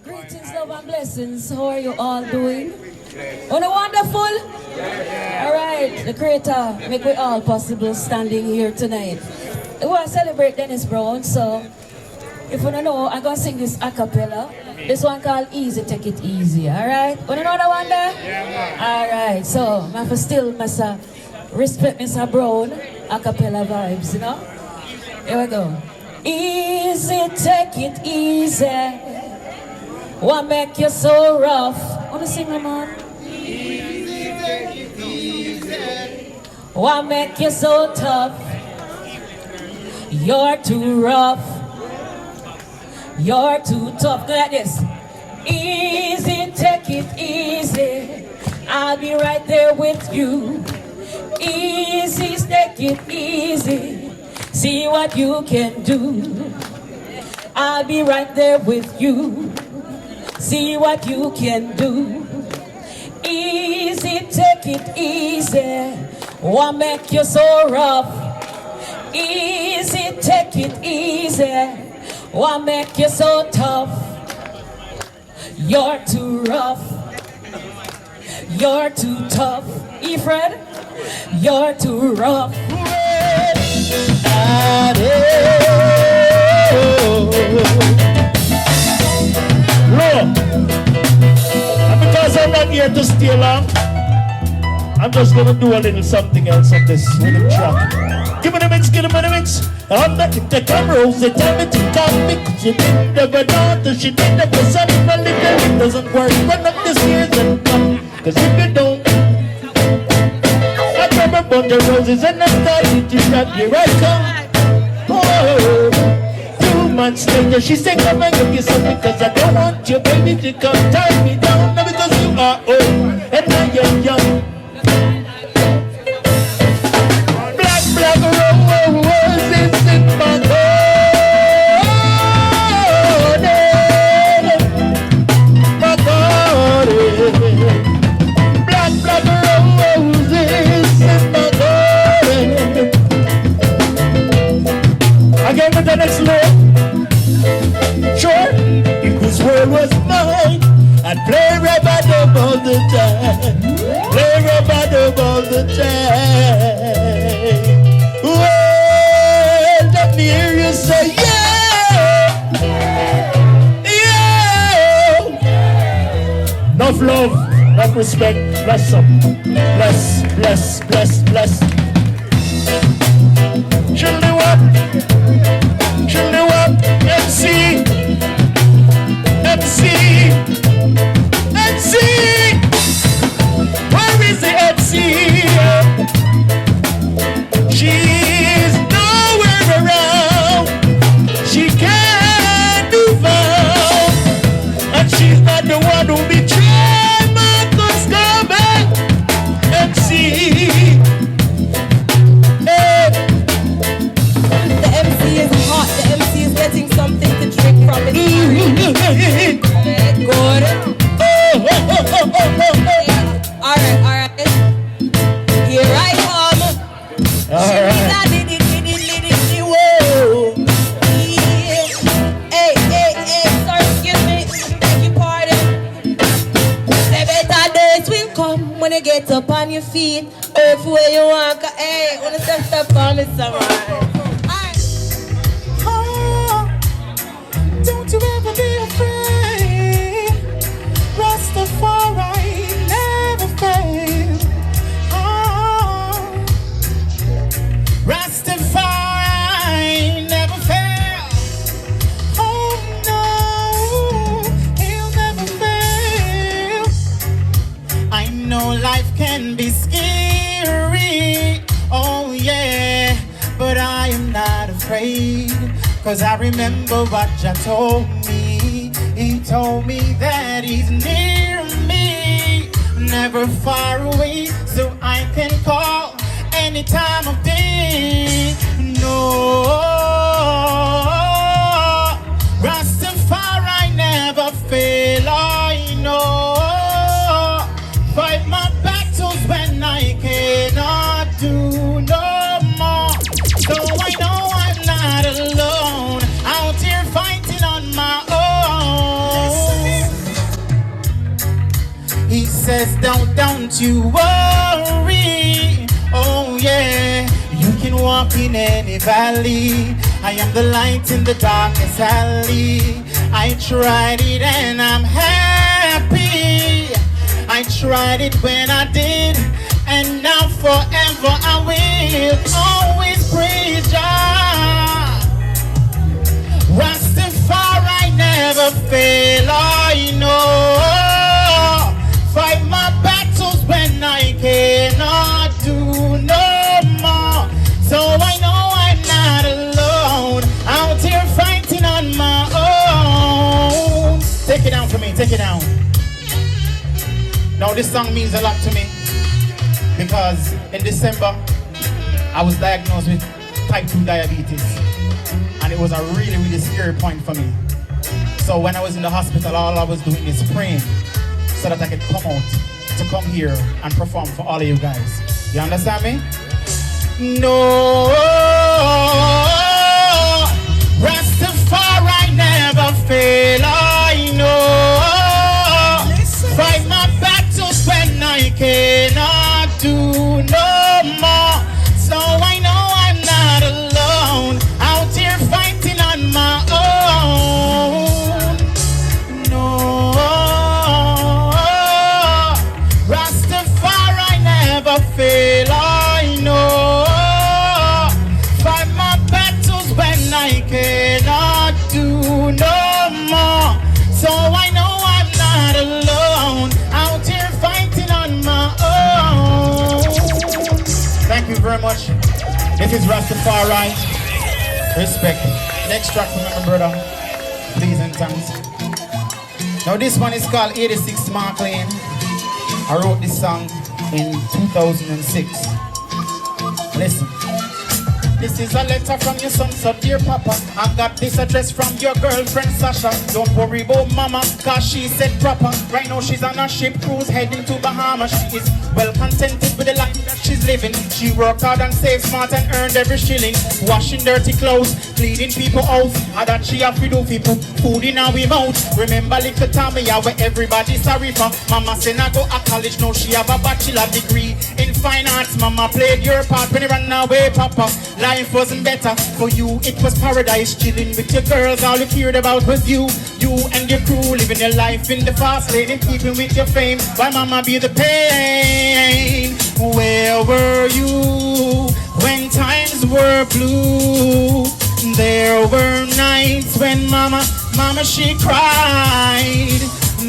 Greetings, love and blessings. How are you all doing? Oh, no, wonderful? All right, the Creator make we all possible standing here tonight. We want to celebrate Dennis Brown, so if you don't know, I'm going to sing this a cappella. This one called Easy, Take It Easy, all right? Want to know that one there? All right, so I have to still respect Mr. Brown, a cappella vibes, you know? Here we go. Easy, take it easy. What make you so rough? Want to sing, my man? Easy, take it easy. What make you so tough? You're too rough. You're too tough. Go like this. Easy, take it easy. I'll be right there with you. Easy, take it easy. See what you can do. I'll be right there with you. See what you can do. Easy, take it easy. What make you so rough? Easy, take it easy. What make you so tough? You're too rough. You're too tough. Efred, you're too rough. Look, and because I'm not here to stay long, I'm just gonna do a little something else on this rhythm track. Give me the mix, give me the mix. I'm not in the cameras, they tell me to come mix. She didn't never know that she did never suddenly it doesn't work. Run up the stairs and come, cause if you don't, I grab a bunch of roses and I started to rock. Here I come. Oh, 2 months later, she said, come and give you something, cause I don't want your baby to come tie me down. Now because you are old and I am young. Black roses in my garden. My garden. Black roses in my garden. Again with the next note. Sure, if this world was mine, I'd play rub-a-dub all the time. Play rub-a-dub all the time. Well, let me hear you say yeah. Yeah. Enough love, enough respect. Bless up. Bless, bless, bless, bless. Chilly up. Chilly up. MC. MC. MC. Where is the MC? She's nowhere around. She can't move out. And she's not the one who betrayed Marcus Garvey. MC. Hey. The MC is hot. The MC is getting something to drink from his drink. Good. Alright. Here I come. Alright. Hey, sorry, excuse me. Beg your pardon. Say better days will come when you get up on your feet. Earth where you want. Hey, wanna step on me somewhere. Don't you ever be afraid. Rastafari never fail. Oh, Rastafari never fail. Oh no, he'll never fail. I know life can be scary. Oh yeah, but I am not afraid. Cause I remember what Jah told me. He told me that he's near me, never far away, so I can call any time of day. No, Rastafari never fail. I know. Fight my battles when I cannot do no more. So I know I'm not alone. Out here fighting on my own. says, don't you worry. Oh yeah, you can walk in any valley. I am the light in the darkest alley. I tried it and I'm happy. I tried it when I did, and now forever I will always praise Jah. Rastafari never fail, I know. Fight my battles when I cannot do no more. So I know I'm not alone, out here fighting on my own. Take it down for me, take it down. Now this song means a lot to me because in December I was diagnosed with type 2 diabetes, and it was a really scary point for me. So when I was in the hospital, all I was doing is praying so that I could come out to come here and perform for all of you guys. You understand me? No, Rastafari never fail, I know. Fight my battles when I cannot do no more. So I know I'm not alone, out here fighting on my own. No, Rastafari never fail, I know. Fight my battles when I cannot do no more. So I know I'm not alone, out here fighting on my own. Thank you very much. This is Rastafari. Respect. Next track from my brother. Please and thanks. Now this one is called 86 Mark Lane. I wrote this song in 2006. Listen. This is a letter from your son, so dear Papa. I got this address from your girlfriend Sasha. Don't worry about Mama, cause she said proper. Right now she's on a ship cruise heading to Bahamas. She is well contented with the life that she's living. She worked hard and saved smart and earned every shilling. Washing dirty clothes, cleaning people out. And that she have to do people food in our mouth. Remember little Tommy, where everybody sorry for. Mama said I go to college, now she have a bachelor degree in fine arts. Mama played your part when you ran away, Papa. Life wasn't better for you, it was paradise. Chilling with your girls, all you cared about was you. You and your crew, living your life in the fast lane and keeping with your fame. Why Mama be the pain? Where were you when times were blue? There were nights when Mama she cried.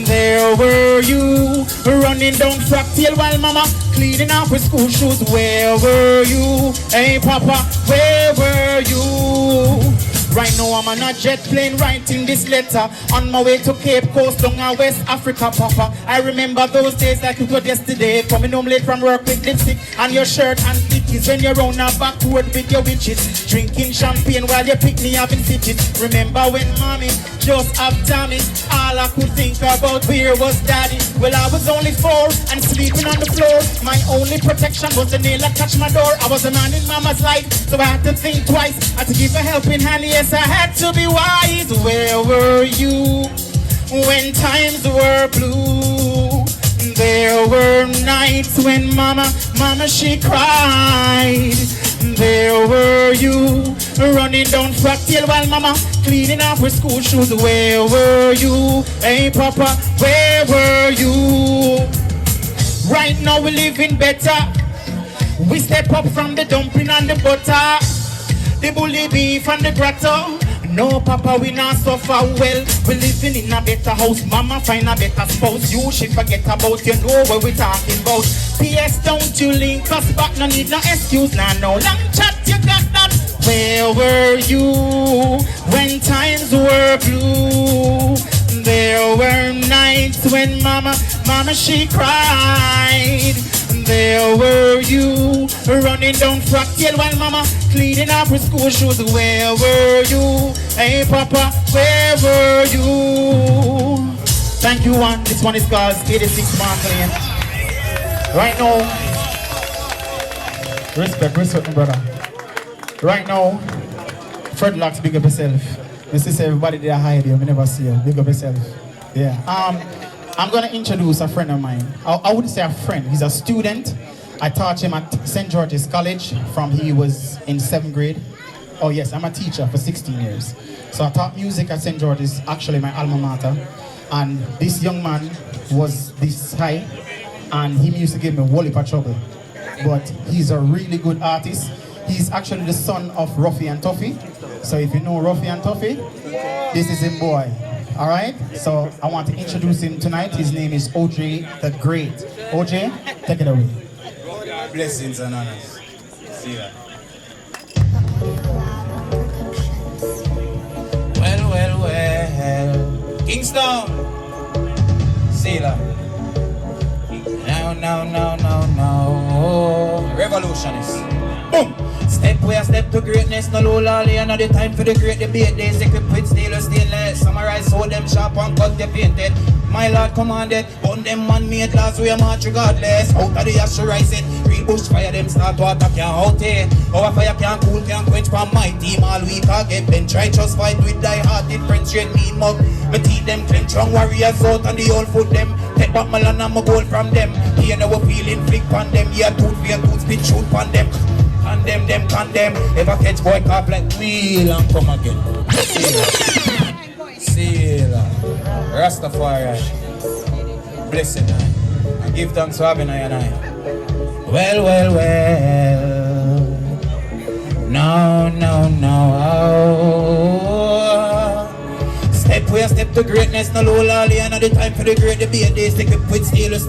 There were you running down Fractal while Mama cleaning up with school shoes. Where were you? Hey Papa, where were you? Right now I'm on a jet plane writing this letter on my way to Cape Coast down in West Africa, Papa. I remember those days like it was yesterday. Coming home late from work with lipstick on your shirt and dickies when you're round a backward with your witches, drinking champagne while you pick me up in stitches. Remember when Mommy just have Tommy? All I could think about where was Daddy? Well, I was only 4 and sleeping on the floor. My only protection was the nail that touched my door. I was a man in Mama's life, so I had to think twice. I had to give a helping hand. Yes, I had to be wise. Where were you when times were blue? There were nights when Mama she cried. There were you running down Fractal while Mama cleaning up with school shoes. Where were you? Hey Papa, where were you? Right now we living better. We step up from the dumpling and the butter, the bully beef and the grotto. No, Papa, we not suffer well. We living in a better house. Mama find a better spouse. You should forget about, you know what we talking about. P.S. Don't you link us back. No need no excuse. Nah, no long chat. You got that. Where were you when times were blue? There were nights when Mama she cried. There were you running down Fractal while Mama cleaning up with school shoes. Where were you? Hey Papa, where were you? Thank you one. This one is called 86 Mark Lane. Right now, respect my brother. Right now, Fred Locks, big up yourself. You see everybody there hide you, I never see you. Big up yourself. Yeah. I'm going to introduce a friend of mine. I wouldn't say a friend. He's a student. I taught him at St. George's College from he was in 7th grade. Oh yes, I'm a teacher for 16 years. So I taught music at St. George's, actually my alma mater. And this young man was this high, and he used to give me a whole heap of trouble. But he's a really good artist. He's actually the son of Ruffy and Tuffy. So if you know Ruffy and Tuffy, this is him boy. All right? So I want to introduce him tonight. His name is OJ the Great. OJ, take it away. Blessings and honors. See that. Well. Kingston. See that. No. Revolutionist. Boom. Step way a step to greatness, no low lolly, another time for the great debate. They equipped with stainless. Summarize, hold them sharp and cut they painted. My Lord commanded, burn them man-made laws, we a march regardless. Out of the ash to rise it, real bush fire them start to attack you out it. Our fire can't cool, can't quench from my team all week. I get bent, try just fight with die-hearted friends, straight me mug. My teeth them clench, strong warriors out and the old foot them. Take back my land and my gold from them. Here now we feeling flick on them, yeah, tooth for your tooth, spit shoot on them. Condemn. Ever catch boy cop like wheel and come again. Sailor. Rastafari. Blessed I. And give thanks for having I and I. Well. No. Step to greatness, no low lolly, another time for the great debate. They stick it with stainless.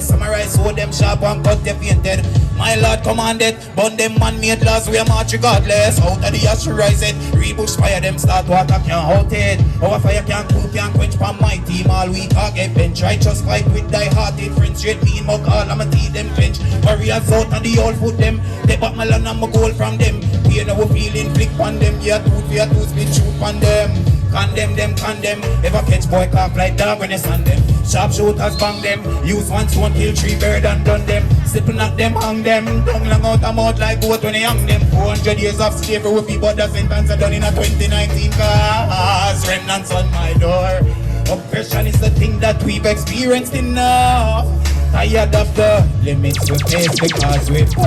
Summarize, hold them sharp and cut they painted. My Lord commanded, burn them man-made laws, we a march regardless. Out of the ash to rise it, rebush fire them start to attack, can't out it. Our fire can't cool, can't quench from my team all week. I get bent, try just fight with die-hearted friends. Straight me in my call, I'ma teeth them clench. Warriors out and the old foot them. Take back my land and my gold from them. We now we feeling flick on them, yeah, tooth for your tooth, spit shoot on them. Condemn. Ever catch boy cough like dog when they sand them. Sharpshooters bang them. Use one stone, kill 3 bird and done them. Sipping at them, hang them. Tongue long out a mouth like goat when they hang them. 400 years of slavery with people that sentence are done in a 2019 cause remnants on my door. Oppression is the thing that we've experienced enough. Tired of the limits we face because we're poor.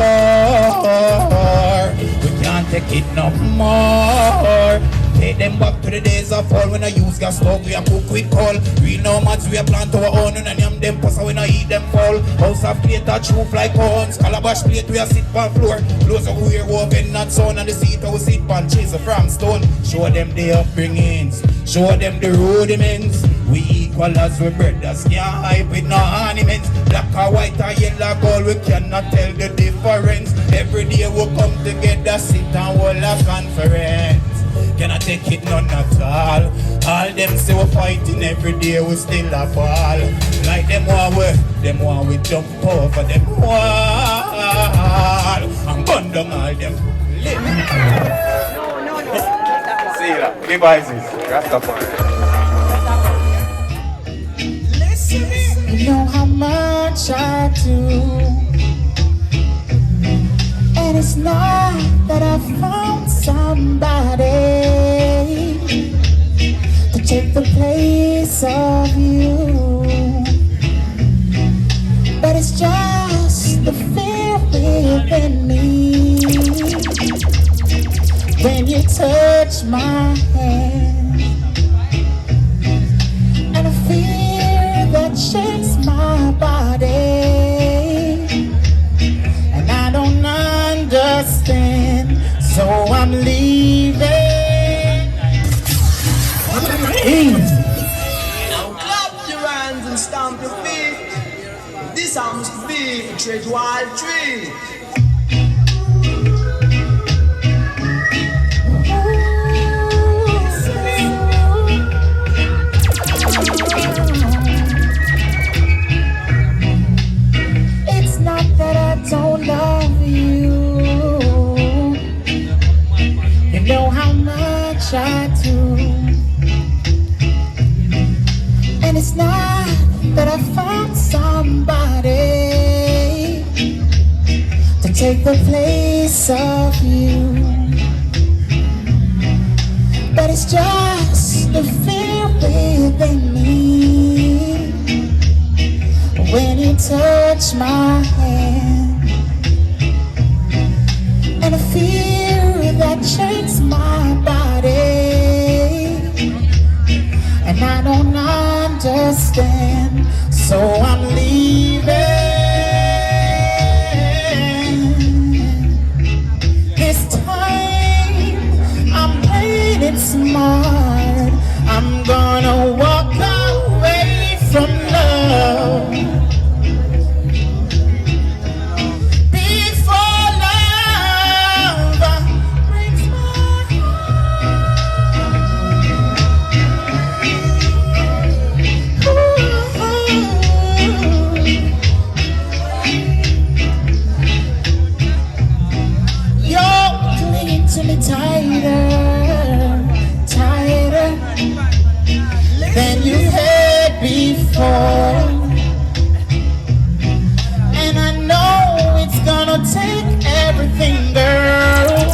We can't take it no more. Take them back to the days of old when I use gas stove, we a cook with coal. We know much, we a plant our own and yam them pasta when I eat them fall. House of plate touch roof like horns, calabash plate we a sit on floor. Clothes of wear woven not sewn and the seat we sit on cheese from stone. Show them the upbringings, show them the rudiments. We equal as we brothers, can't hype with no ornaments. Black or white or yellow gold, we cannot tell the difference. Every day we come together, sit and hold a conference. Can I take it none at all? All them say we're fighting every day, we still a fall. Like them want we jump over them wall and gun down all them. See that? Devices, Rastafari. You know how much I do, and it's not that I found somebody to take the place of you, but it's just the fear within me. When you touch my hand, and I fear that shakes my body, and I don't understand, so I'm leaving. Now clap your hands and stamp your feet. This sounds to be a treasure wild tree. It's not that I don't love you. You know how much I do. And it's not that I found somebody to take the place of you, but it's just the fear within me. touch my hand, and a fear that shakes my body, and I don't understand, so I'm leaving. This time I'm playing it smart. I'm gonna walk away from love before love breaks my heart. You're clinging to me tighter, tighter than you had before, and I know it's gonna take everything, girl,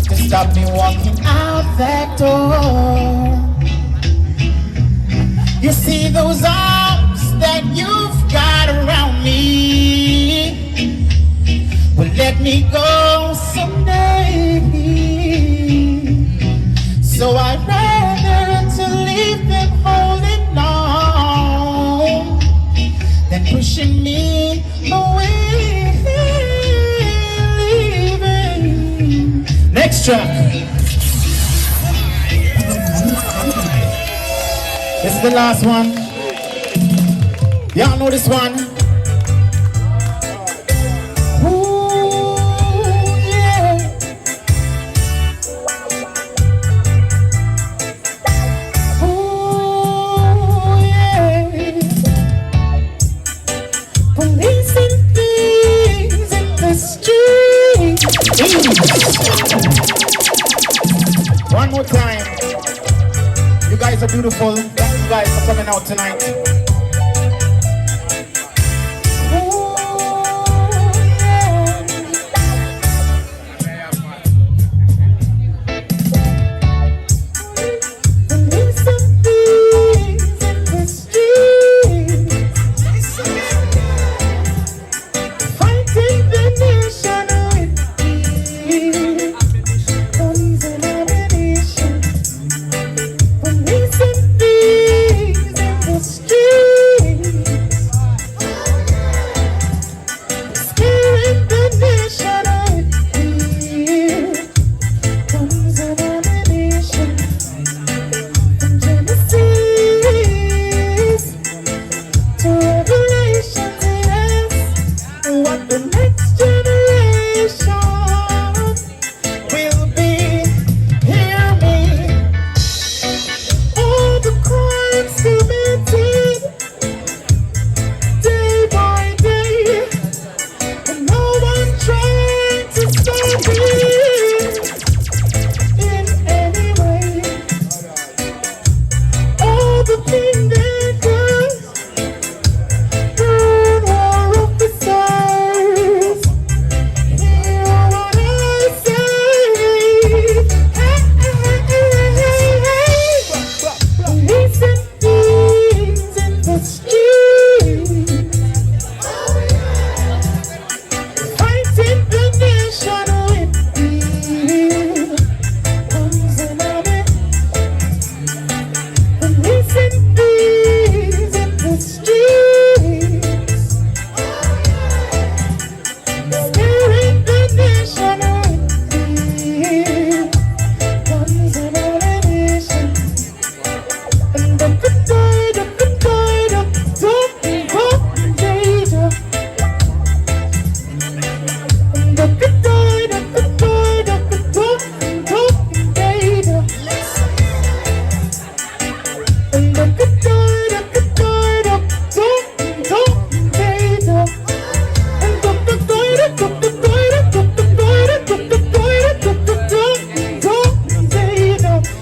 to stop me walking out that door. You see those arms that you've got around me will let me go someday, so I'd rather to leave them holding on than pushing me away, leaving. Next track. This is the last one. Y'all know this one? Ooh, yeah. Ooh, yeah. Police and thieves in the street. One more time. You guys are beautiful. Thank you guys for coming out tonight.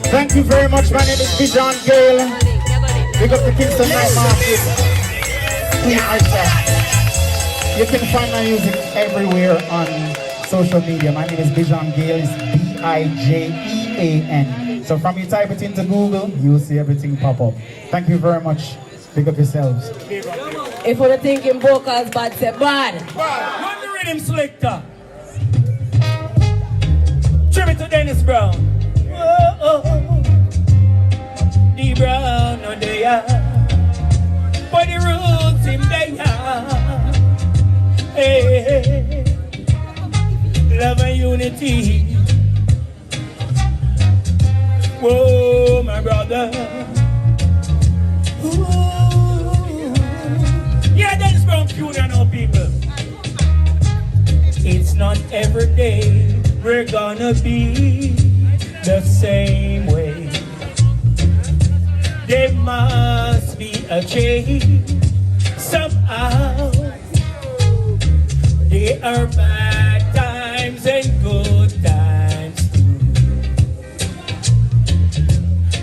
Thank you very much. My name is Bijean Gayle. Big up the Kingston Night Market. Queen Isha. You can find my music everywhere on social media. My name is Bijean Gayle. It's Bijean. So from you type it into Google, you'll see everything pop up. Thank you very much. Pick up yourselves. If you're thinking vocals bad, say bad. Run the rhythm selector. Tribute to Dennis Brown. Oh, D Brown on the yard. Puddy Roots in the yard. Hey, love and unity. Whoa, my brother. Ooh. Yeah, Dennis Brown funeral now, people. It's not every day we're gonna be the same way. There must be a change somehow. There are bad times and good times too.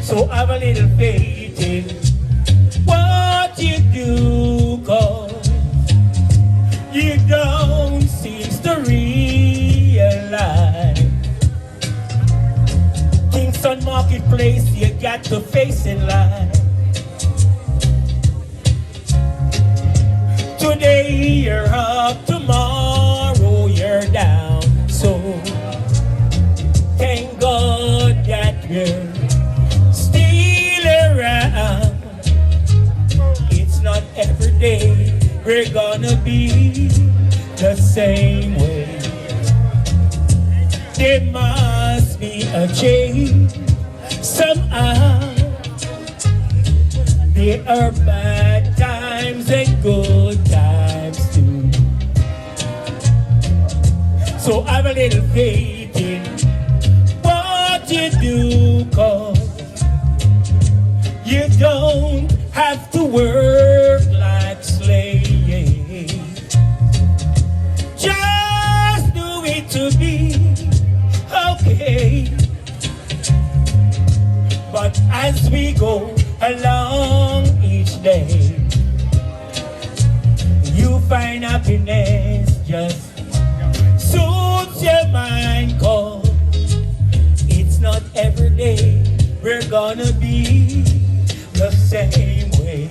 So have a little faith in what you do, 'cause you don't seem to realize. Kingston Marketplace, you got to face in life. Today you're up, tomorrow you're down. So thank God that you're still around. It's not every day we're gonna be the same way. There must be a change somehow. There are bad times and good times too. So have a little faith in what you do, 'cause you don't have to work like slaves. Just do it to be okay. But as we go along each day, you find happiness just suits your mind, 'cause it's not every day we're gonna be the same way.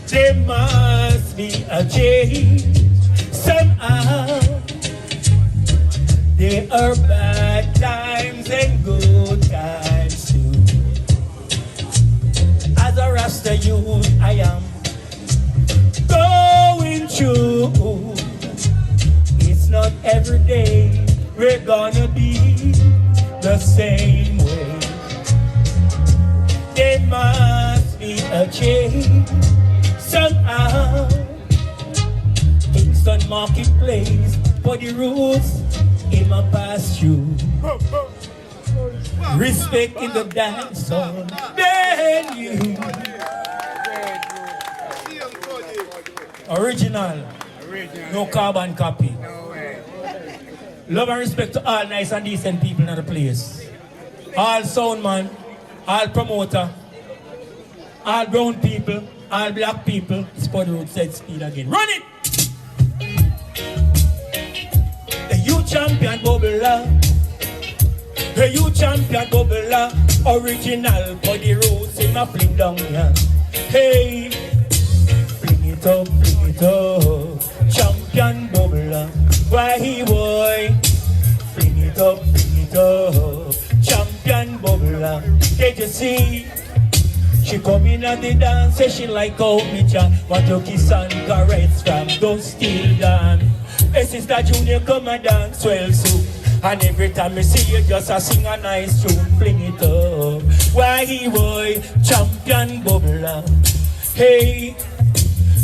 There must be a change somehow. There are bad times and good times too. As a Rasta youth, I am going through. It's not every day we're gonna be the same way. There must be a change somehow. Kingston Marketplace, Puddy Roots in my past you. Respect in the dancehall venue. Original, no carbon copy. Love and respect to all nice and decent people in the place. All sound man, all promoter, all brown people, all black people. It's Puddy Roots said speed again. Run it! The youth champion bubbler. The youth champion bubbler. Original Puddy Roots in my fling down here. Hey, fling it up, fling it up. Champion bubbler. Why he boy? Fling it up, fling it up. Champion bubbler. Did you see? She come in at the dance, say she like how me chat. Want to kiss and caress from don't steal dance. Hey sister Junior, come and dance well soon. And every time I see you just a sing a nice tune. Fling it up. Why he boy? Champion bubbler. Hey,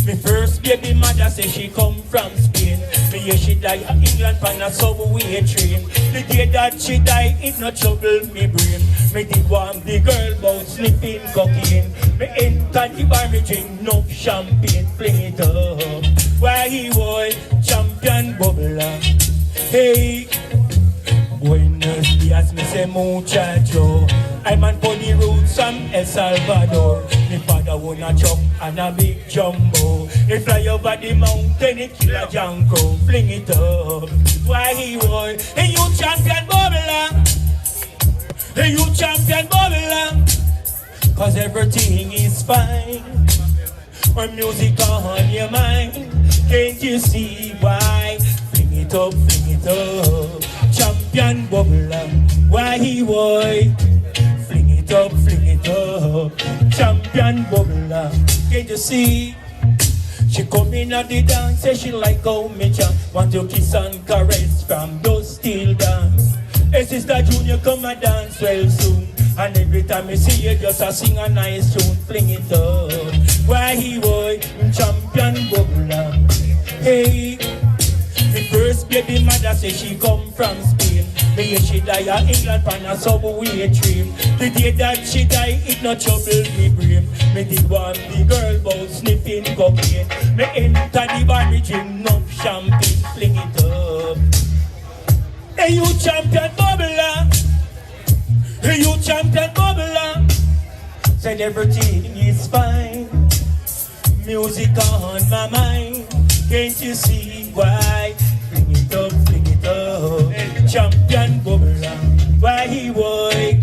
me first baby mother say she come from Spain. Me hear she die in England from a subway train. The day that she die, it not trouble me brain. Me did warm the girl about sniffing cocaine. Me enter the bar, me drink no champagne. Fling it up. Why he boy? Champion bubbler. Hey, buenos dias, me say muchacho. I'm on Puddy Roots from El Salvador. Me father own a truck and a big jumbo. He fly over the mountain, it kill a janko. Fling it up. Why he boy? Hey, you champion bubbler. Hey, you champion bubbler. cause everything is fine. When music on your mind, can't you see why? Fling it up, champion bubbler, why he boy? Fling it up, champion bubbler, can't you see? She come in at the dance, say she like how me chant. Want to kiss and caress from those steel dance. Hey sister Junior, come and dance well soon. And every time you see you, just a sing a nice tune. Fling it up, why he boy, champion bubbler. Hey, the first baby mother say she come from Spain. Me hear she die in England on a subway train. The day that she die, it no trouble me brain. Me did want the girl bout sniffing cocaine. Me enter the bar, me drink enough champagne. Fling it up. Hey you champion bubbler, hey you champion bubbler. Said everything is fine. Music on my mind. Can't you see why? Fling it up, champion bubbler. Why he boy?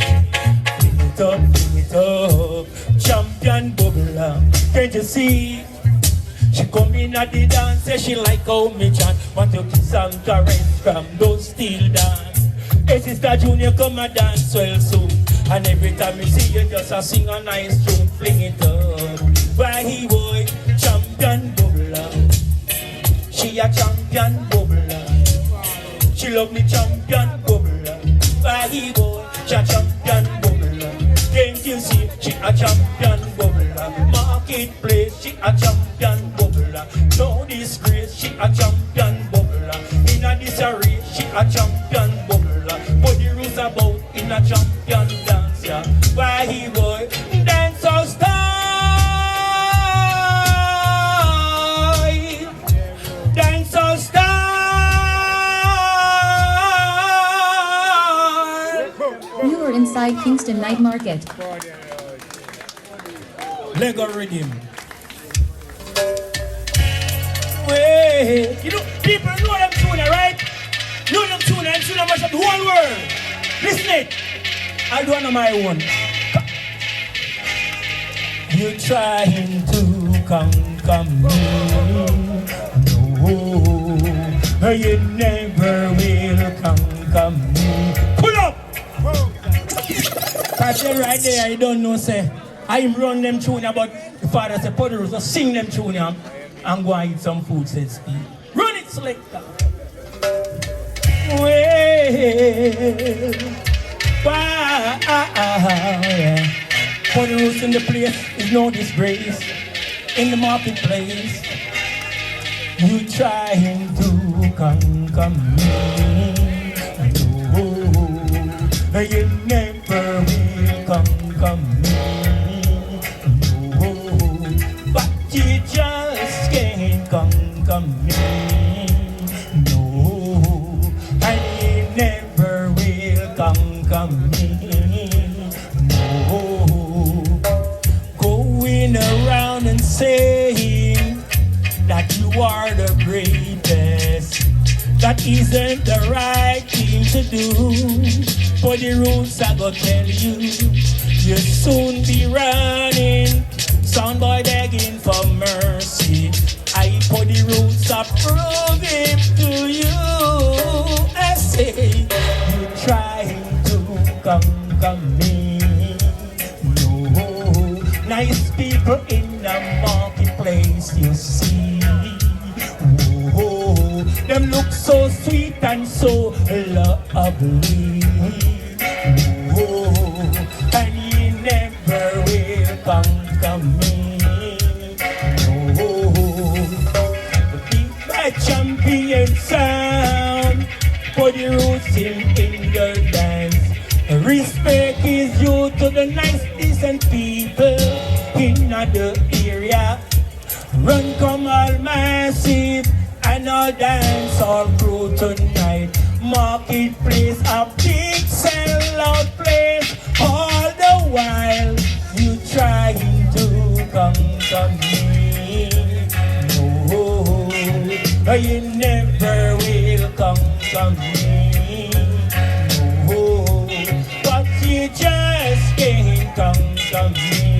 Fling it up, champion bubbler. Can't you see? She come in at the dance, say she like how me chant. Want to kiss and caress from those steel dance. Hey sister Junior, come and dance well soon. And every time you see you, just a sing a nice tune. Fling it up, why he boy? Champion bubbler. She a champion bubbler. She love me champion bubbler. Why he boy? She a champion bubbler. Can't you see? She a champion bubbler. Marketplace, she a champion bubbler. No disgrace, she a champion bubbler. In a disarray, she a champion bubbler. Puddy Roots about in a champion dance, yeah. Why he boy? Dance all style. Dance all style. You are inside Kingston Night Market. Lego rhythm. Wait, you know, people know them tune, right? Know them tune and tune mash up the whole world. Listen it. I'll do one on my own. You're trying to conquer me. No, you never will conquer me. Pull up! Catch it right there, you don't know, say. I run them tune about the father said, Puddy Roots, so sing them tune and go and eat some food, said Steve. Run it, selector. Well, wow, yeah. Puddy Roots in the place is no disgrace. In the marketplace, you trying to conquer me. No, you never will conquer me. You just can't conquer me, no, and you never will conquer me, no. Going around and saying that you are the greatest, that isn't the right thing to do. Puddy Roots, I go tell you, you'll soon be running. Soundboy begging for mercy. I Puddy Roots are proving to you. I say you're trying to conquer me. No, nice people in the marketplace, you see. Oh, them look so sweet and so lovely. Oh, and you never will conquer me. Champion sound, Puddy Roots in the dance. Respect is due to the nice, decent people in the area. Run come all massive and all dance all crew tonight. Marketplace, a big sellout place. All the while you trying to conquer me. You never will conquer me, no, but you just can't conquer me.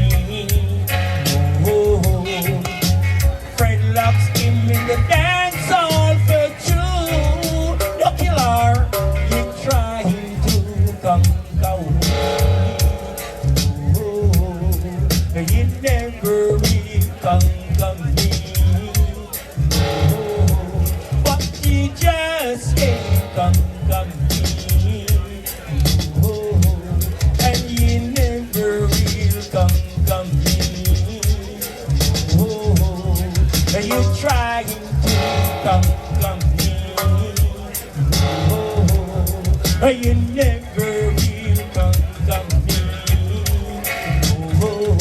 you trying to come me? Oh, you never will come me. Oh,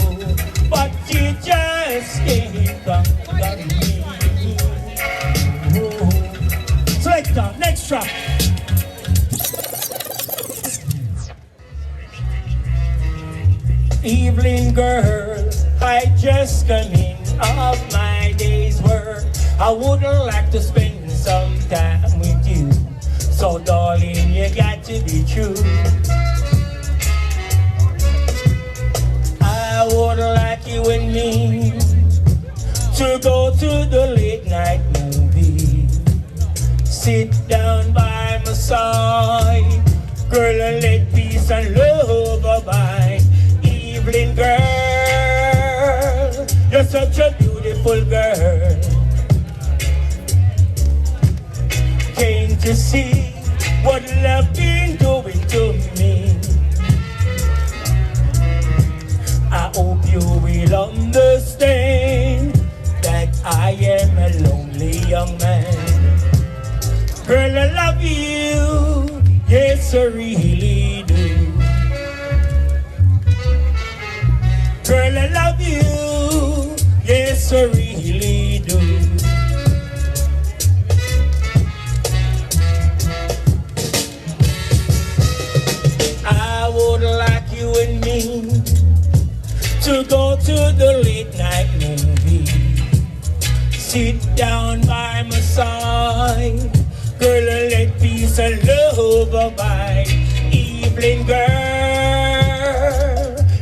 but you just can't come me. Oh, selector, next track. Evening girl, I just come in off my day's work. I would like to spend some time with you. So darling, you got to be true. I would like you and me to go to the late night movie. Sit down by my side, girl, and let peace and love abide. Evening girl, you're such a beautiful girl. Can't you see what love been doing to me? I hope you will understand that I am a lonely young man. Girl, I love you, yes I really do. Girl, I love you, yes I really do. I would like you and me to go to the late night movie. Sit down by my side, girl, and let peace and love abide. Evening girl,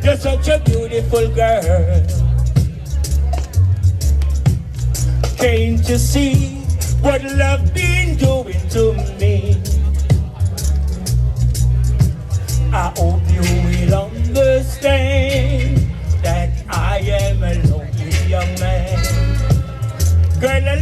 you're such a beautiful girl. Can't you see what love been doing to me? I hope you will understand that I am a lonely young man. Girl, I